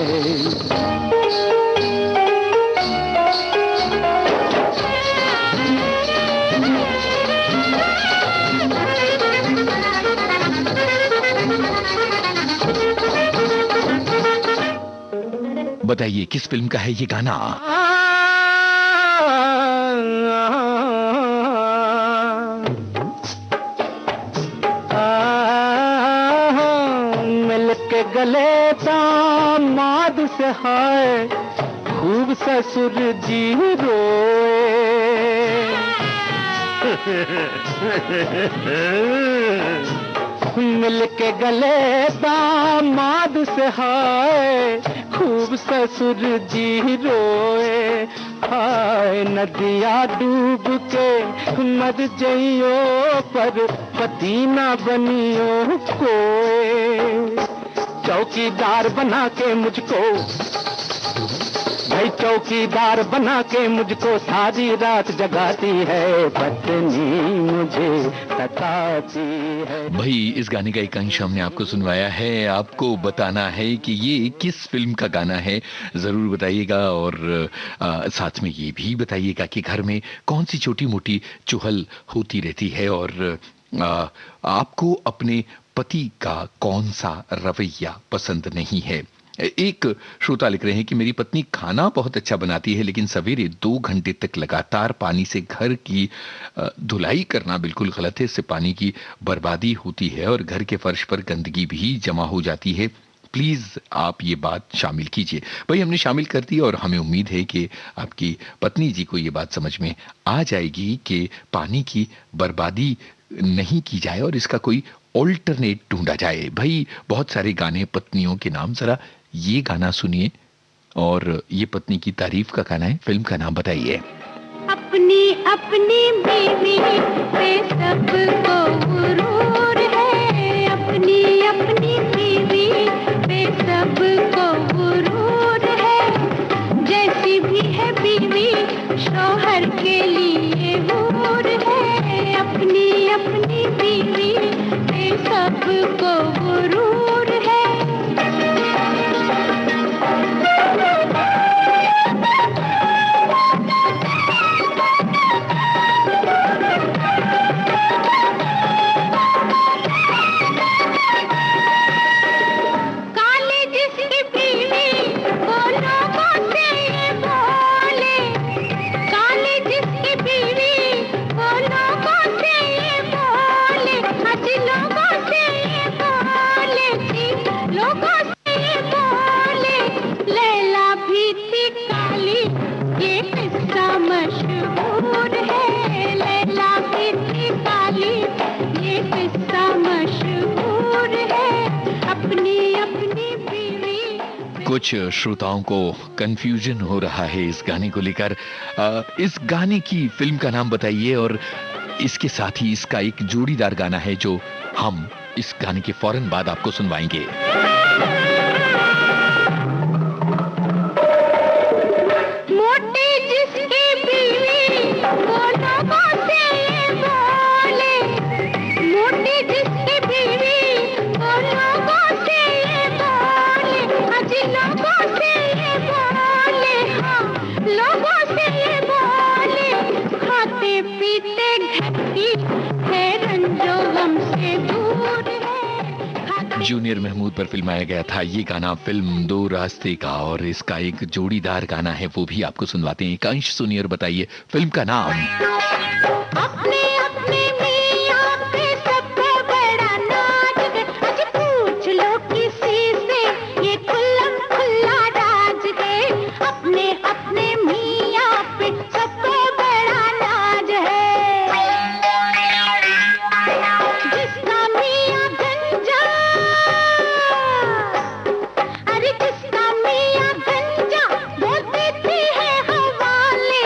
बताइए किस फिल्म का है ये गाना। मिल के गले दामाद से हाय खूब ससुर जी रोए, मिल के गले दामाद से हाय खूब ससुर जी रोए, हाय नदिया डूब के मर जइयो पर पति ना बनियो कोई, चौकीदार बना के मुझको भाई चौकीदार बना के मुझको सारी रात जगाती है, पत्नी मुझे सताती है। भाई इस गाने का एक अंश हमने आपको सुनवाया है, आपको बताना है कि ये किस फिल्म का गाना है, जरूर बताइएगा। और साथ में ये भी बताइएगा कि घर में कौन सी छोटी मोटी चुहल होती रहती है, और आपको अपने पति का कौन सा रवैया पसंद नहीं है। एक श्रोता लिख रहे हैं कि मेरी पत्नी खाना बहुत अच्छा बनाती है, लेकिन सवेरे 2 घंटे तक लगातार पानी से घर की धुलाई करना बिल्कुल गलत है। इससे पानी की बर्बादी होती है और घर के फर्श पर गंदगी भी जमा हो जाती है। प्लीज आप ये बात शामिल कीजिए। भाई हमने शामिल कर दी और हमें उम्मीद है कि आपकी पत्नी जी को ये बात समझ में आ जाएगी कि पानी की बर्बादी नहीं की जाए और इसका कोई ऑल्टरनेट ढूंढा जाए। भाई बहुत सारे गाने पत्नियों के नाम, जरा ये गाना सुनिए, और ये पत्नी की तारीफ का गाना है, फिल्म का नाम बताइए। अपनी अपनी बीवी पे सबको गुरूर है, अपनी अपनी बीवी पे सबको गुरूर है, जैसी भी है बीवी शौहर के लिए हूर है, अपनी अपनी बीवी पे सबको गुरूर है। कुछ श्रोताओं को कंफ्यूजन हो रहा है इस गाने को लेकर। इस गाने की फिल्म का नाम बताइए, और इसके साथ ही इसका एक जोड़ीदार गाना है जो हम इस गाने के फौरन बाद आपको सुनवाएंगे। बीते घर की है रंजो हमसे दूर है। जूनियर महमूद पर फिल्माया गया था ये गाना फिल्म दो रास्ते का, और इसका एक जोड़ीदार गाना है वो भी आपको सुनवाते हैं। एक अंश सुनिए और बताइए फिल्म का नाम। अपने अपने मियां पे सबको बड़ा नाज है, आज पूछ लो किसी से ये खुल्लम खुल्ला राज है। अपने अपने मियां पे सबको बड़ा नाज है। जिसका मियां गंजा, अरे जिसका मियां गंजा वो देती है हवाले।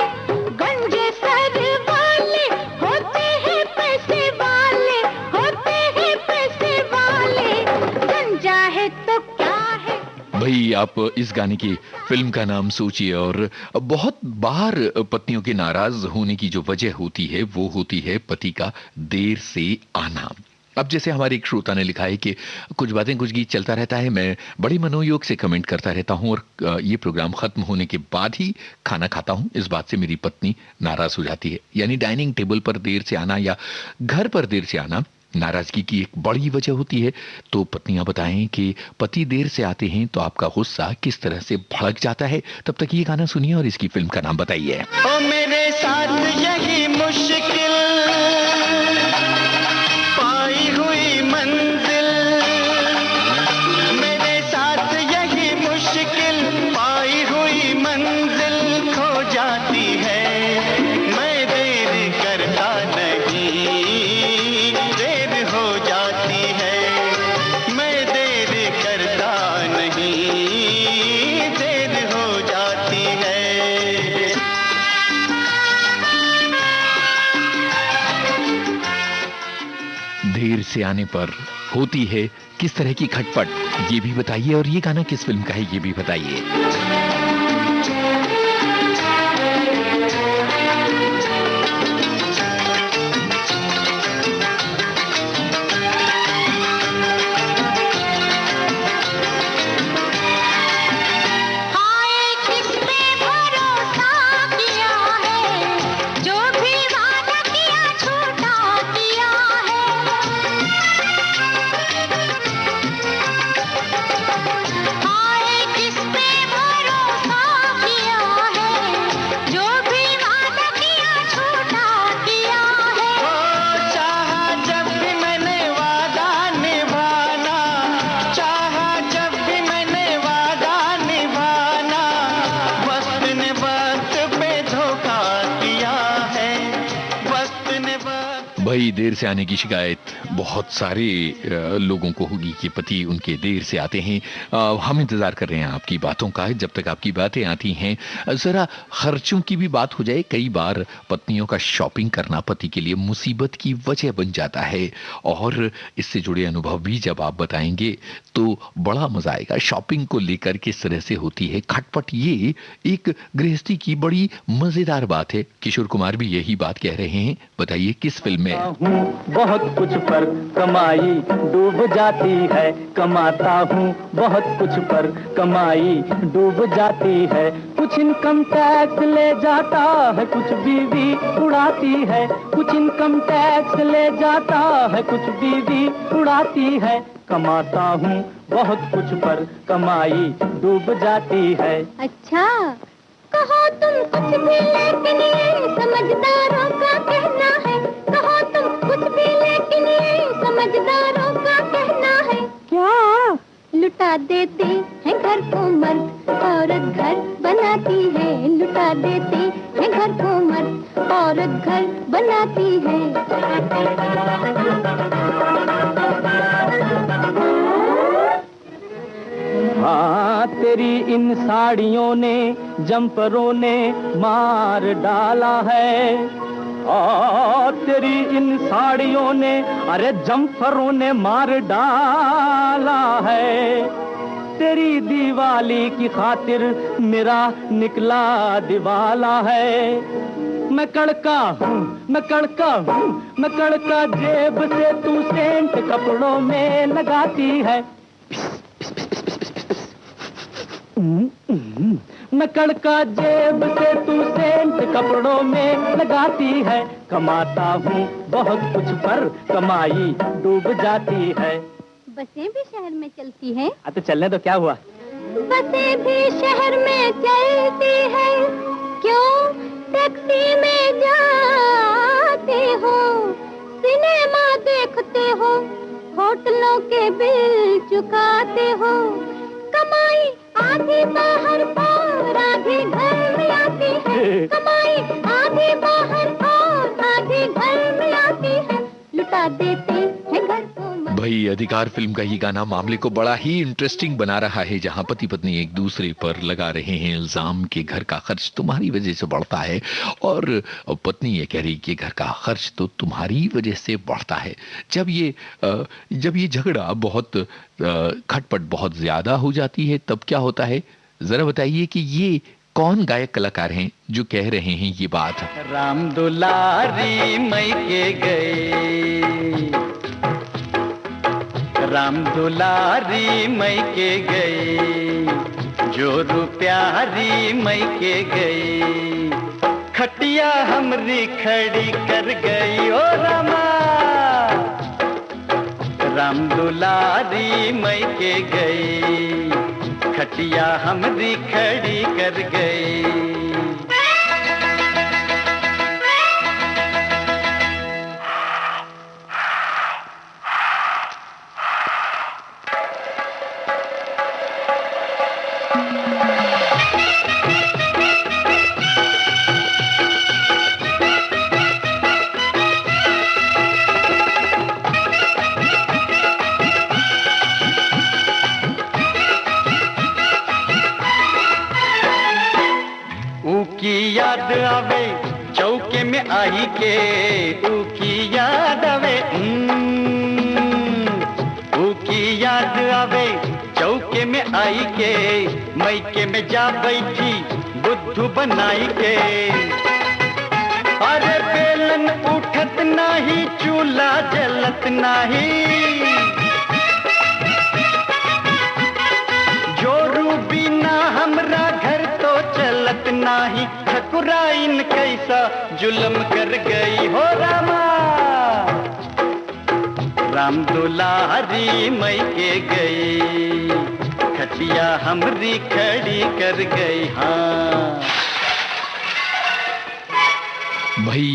गंजे सर वाले होते हैं पैसे वाले, होते हैं पैसे वाले। गंजा है तो क्या है। भाई आप इस गाने की फिल्म का नाम सोचिए। और बहुत बार पत्नियों के नाराज होने की जो वजह होती है वो होती है पति का देर से आना। अब जैसे हमारे एक श्रोता ने लिखा है कि कुछ बातें कुछ गीत चलता रहता है, मैं बड़ी मनोयोग से कमेंट करता रहता हूं और ये प्रोग्राम खत्म होने के बाद ही खाना खाता हूं। इस बात से मेरी पत्नी नाराज हो जाती है। यानी डाइनिंग टेबल पर देर से आना या घर पर देर से आना नाराजगी की एक बड़ी वजह होती है। तो पत्नियां बताएं कि पति देर से आते हैं तो आपका गुस्सा किस तरह से भड़क जाता है। तब तक ये गाना सुनिए और इसकी फिल्म का नाम बताइए। ओ मेरे साथ यही मुश्किल पाई हुई मंजिल, मेरे साथ यही मुश्किल पाई हुई मंजिल खो जाती है। मैं देर करता नहीं, देर हो जाती है। मैं देर करता नहीं, देर हो जाती है। देर से आने पर होती है किस तरह की खटपट ये भी बताइए, और ये गाना किस फिल्म का है ये भी बताइए। हाय किस पे भरोसा किया है, जो भी वादा किया झूठा किया है। हाय किस पे भरोसा किया है, जो भी वादा किया झूठा किया है। ओ चाहा जब भी मैंने वादा निभाना, चाहा जब भी मैंने वादा निभाना, वक्त ने वक्त पे धोखा दिया है। वक्त ने वक्त भाई देर से आने की शिकायत बहुत सारे लोगों को होगी कि पति उनके देर से आते हैं। हम इंतजार कर रहे हैं आपकी बातों का। जब तक आपकी बातें आती हैं जरा खर्चों की भी बात हो जाए। कई बार पत्नियों का शॉपिंग करना पति के लिए मुसीबत की वजह बन जाता है, और इससे जुड़े अनुभव भी जब आप बताएंगे तो बड़ा मजा आएगा। शॉपिंग को लेकर किस तरह से होती है खटपट, ये एक गृहस्थी की बड़ी मजेदार बात है। किशोर कुमार भी यही बात कह रहे हैं। बताइए किस फिल्म में। हूँ बहुत कुछ पर कमाई डूब जाती है, कमाता हूँ बहुत कुछ पर कमाई डूब जाती है। कुछ इनकम टैक्स ले जाता है, कुछ बीवी उड़ाती है। कुछ इनकम टैक्स ले जाता है, कुछ बीवी उड़ाती है। कमाता हूँ बहुत कुछ पर कमाई डूब जाती है। अच्छा कहो तुम कुछ भी लेकिन ये समझदारों का कहना है। कहो तुम कुछ भी लेकिन ये समझदारों का कहना है। क्या लुटा देते हैं घर को मर्द, औरत घर बनाती है। लुटा देते हैं घर को मर्द, औरत घर बनाती है। हाँ तेरी इन साड़ियों ने जंपरों ने मार डाला है। तेरी इन साड़ियों ने अरे जंपरों ने मार डाला है। तेरी दिवाली की खातिर मेरा निकला दिवाला है। मैं कड़का हूँ, मैं कड़का हूँ, मैं कड़का जेब से तू सेंट कपड़ों में लगाती है। नकड़ का जेब से तू सेंट कपड़ों में लगाती है। कमाता हूँ बहुत कुछ पर कमाई डूब जाती है। बसें भी शहर में चलती हैं। तो चलने तो क्या हुआ? बसें भी शहर में चलती है, क्यों टैक्सी में जाते हो, सिनेमा देखते हो, होटलों के बिल चुकाते हो। कमाई आधी बाहर और आधी घर में आती है। कमाई आधी बाहर और आधी घर में आती है। लुटा देते हैं घर को। भाई अधिकार फिल्म का ये गाना मामले को बड़ा ही इंटरेस्टिंग बना रहा है, जहां पति पत्नी एक दूसरे पर लगा रहे हैं इल्जाम कि घर का खर्च तुम्हारी वजह से बढ़ता है, और पत्नी ये कह रही कि घर का खर्च तो तुम्हारी वजह से बढ़ता है। जब ये झगड़ा बहुत खटपट बहुत ज्यादा हो जाती है तब क्या होता है? जरा बताइए कि ये कौन गायक कलाकार हैं जो कह रहे हैं ये बात? राम दुलारी मैके गए, राम दुलारी मैके गई, जोरू प्यारी मैके गई, खटिया हमरी खड़ी कर गई ओ रामा। राम दुलारी मैके गई, खटिया हमरी खड़ी कर गई। की याद आवे चौके में आई के, ऊ की याद आवे, ऊ की याद आवे चौके में आई के, मैके में जा बैठी बुद्धू बनाई के। अरे बेलन उठत नाही, चूल्हा जलत नाही, जोरू बिना हमरा घर तो चलत नाही। ठकुराइन कैसा जुल्म कर गई हो रामा। राम दुलारी मैके गई, खटिया हमरी खड़ी कर गई। हाँ भाई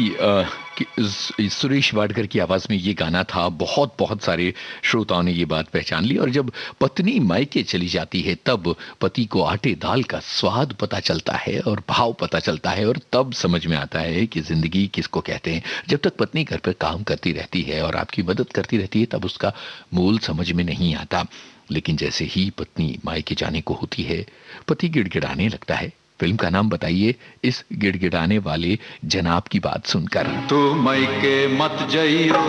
सुरेश वाडकर की आवाज में ये गाना था। बहुत बहुत सारे श्रोताओं ने ये बात पहचान ली। और जब पत्नी मायके चली जाती है तब पति को आटे दाल का स्वाद पता चलता है और भाव पता चलता है, और तब समझ में आता है कि जिंदगी किसको कहते हैं। जब तक पत्नी घर पर काम करती रहती है और आपकी मदद करती रहती है तब उसका मूल समझ में नहीं आता, लेकिन जैसे ही पत्नी मायके जाने को होती है पति गिड़गिड़ाने लगता है। फिल्म का नाम बताइए इस गिड़गिड़ाने वाले जनाब की बात सुनकर। तू मैके मत जइयो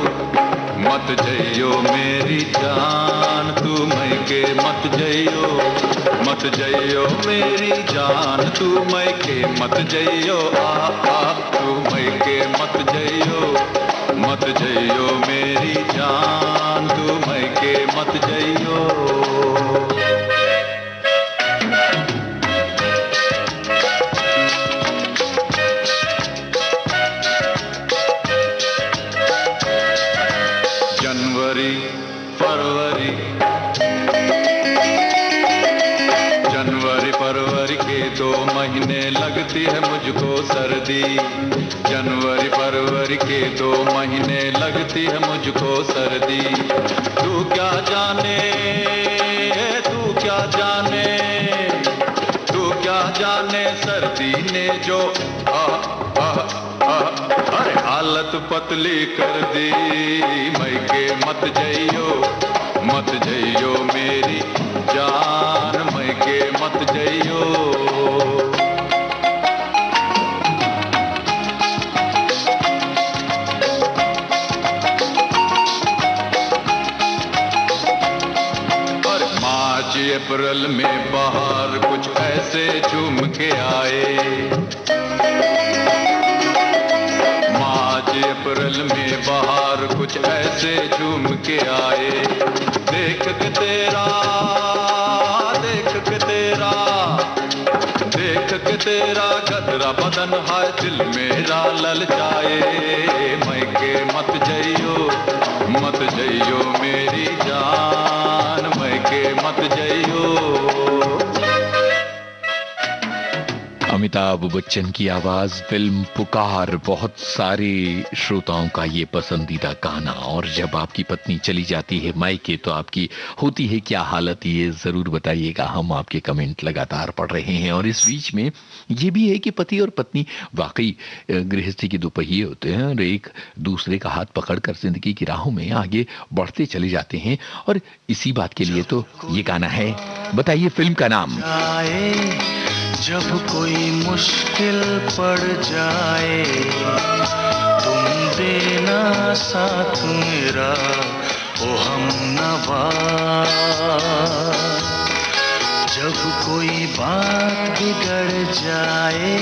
मेरी जान, तू मैके मत जइयो मेरी जान, तू मैके मत जइयो तू मैके मत जइयो मेरी जान, तू मैके मत जइयो। जनवरी के 2 महीने लगती है मुझको सर्दी, जनवरी फरवरी के 2 महीने लगती है मुझको सर्दी। तू क्या जाने सर्दी ने जो अरे हालत पतली कर दी। मैके मत जइयो मेरी जान, मैके मत जइयो। और मार्च अप्रैल में बाहर कुछ ऐसे झूम के आए, अप्रैल में बाहर कुछ ऐसे झूम के आए। देख के तेरा तेरा गदरा बदन है दिल मेरा ललचाए। मैके मत जइयो मेरी जान, मैके मत जइयो। अमिताभ बच्चन की आवाज, फिल्म पुकार, बहुत सारे श्रोताओं का ये पसंदीदा गाना। और जब आपकी पत्नी चली जाती है मायके तो आपकी होती है क्या हालत, ये जरूर बताइएगा। हम आपके कमेंट लगातार पढ़ रहे हैं। और इस बीच में ये भी है कि पति और पत्नी वाकई गृहस्थी के दो पहिए होते हैं और एक दूसरे का हाथ पकड़कर जिंदगी की राहों में आगे बढ़ते चले जाते हैं। और इसी बात के लिए तो ये गाना है। बताइए फिल्म का नाम। जब कोई मुश्किल पड़ जाए, तुम देना साथ मेरा, ओ हमनवा। जब कोई बात बिगड़ जाए,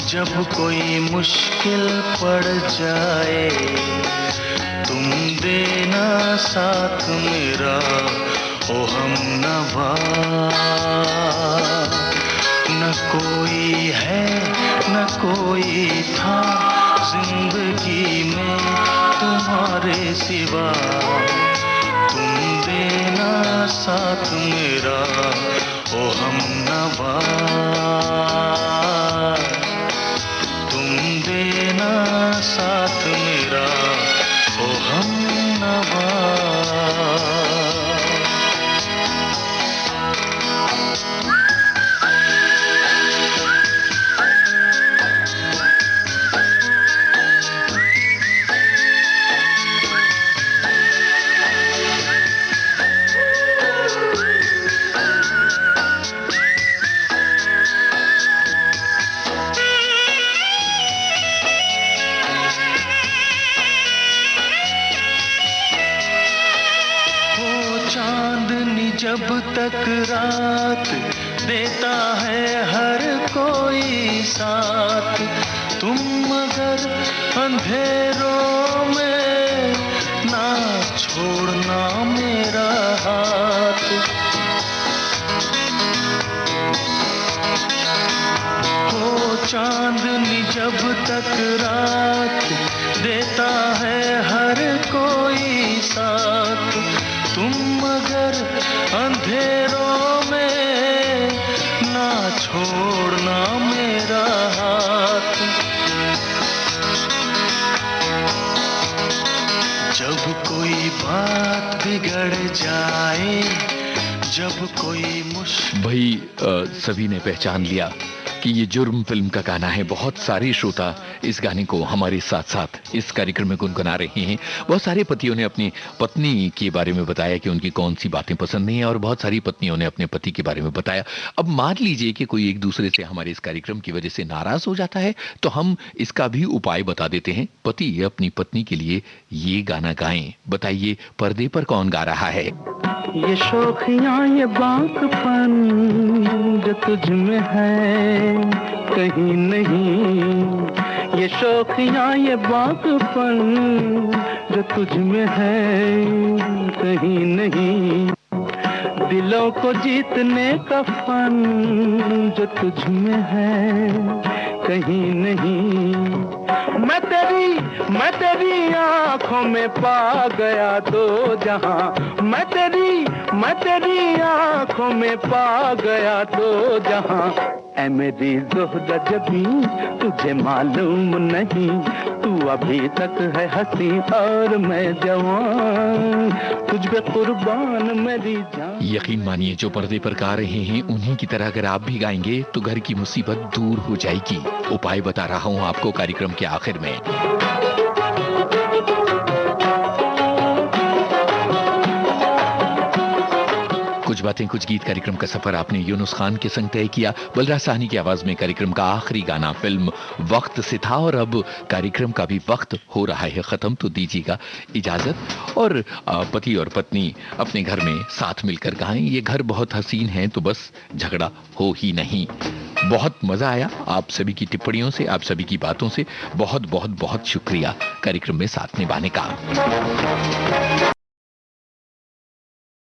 जब कोई मुश्किल पड़ जाए, तुम देना साथ मेरा, ओ हमनवा। न कोई है न कोई था जिंदगी में तुम्हारे सिवा, तुम देना साथ मेरा, ओ हमनवा। तुम देना साथ मेरा, ओ हमनवा। जब तक रात देता है हर कोई साथ, तुम मगर अंधेरों में ना छोड़ना मेरा हाथ। हो चांदनी जब तक रात देता है हर कोई साथ, तुम मगर अंधेरों में ना छोड़ना मेरा हाथ। जब कोई बात बिगड़ जाए, जब कोई भाई सभी ने पहचान लिया कि ये जुर्म फिल्म का गाना है। बहुत सारे श्रोता इस गाने को हमारे साथ साथ इस कार्यक्रम में गुनगुना रहे हैं। बहुत सारे पतियों ने अपनी पत्नी के बारे में बताया कि उनकी कौन सी बातें पसंद नहीं है और बहुत सारी पत्नियों ने अपने पति के बारे में बताया। अब मान लीजिए कि कोई एक दूसरे से हमारे इस कार्यक्रम की वजह से नाराज हो जाता है तो हम इसका भी उपाय बता देते हैं। पति अपनी पत्नी के लिए ये गाना गाएं। बताइए पर्दे पर कौन गा रहा है? ये शौखियाँ ये बांकपन जो तुझ में है कहीं नहीं, ये शौखियाँ ये बांकपन जो तुझ में है कहीं नहीं, दिलों को जीतने का फन जो तुझ में है कहीं नहीं। मैं तेरी आंखों में पा गया दो जहां, मैं तेरी आंखों में पा गया दो जहां। ऐ मेरी ज़ोहरा जबी तुझे मालूम नहीं, तू अभी तक है हंसी और मैं जवान, तुझ पे कुर्बान मेरी जान। यकीन मानिए जो पर्दे पर गा रहे हैं उन्हीं की तरह अगर आप भी गाएंगे तो घर की मुसीबत दूर हो जाएगी। उपाय बता रहा हूं आपको कार्यक्रम के आखिर में। कुछ बातें कुछ गीत कार्यक्रम का सफर आपने यूनुस खान के संग तय किया। बलराज साहनी की आवाज में कार्यक्रम का आखिरी गाना फिल्म वक्त से था। और अब कार्यक्रम का भी वक्त हो रहा है खत्म, तो दीजिएगा इजाजत। और पति और पत्नी अपने घर में साथ मिलकर गाएं। ये घर बहुत हसीन है तो बस झगड़ा हो ही नहीं। बहुत मजा आया आप सभी की टिप्पणियों से, आप सभी की बातों से। बहुत बहुत बहुत शुक्रिया कार्यक्रम में साथ निभाने का।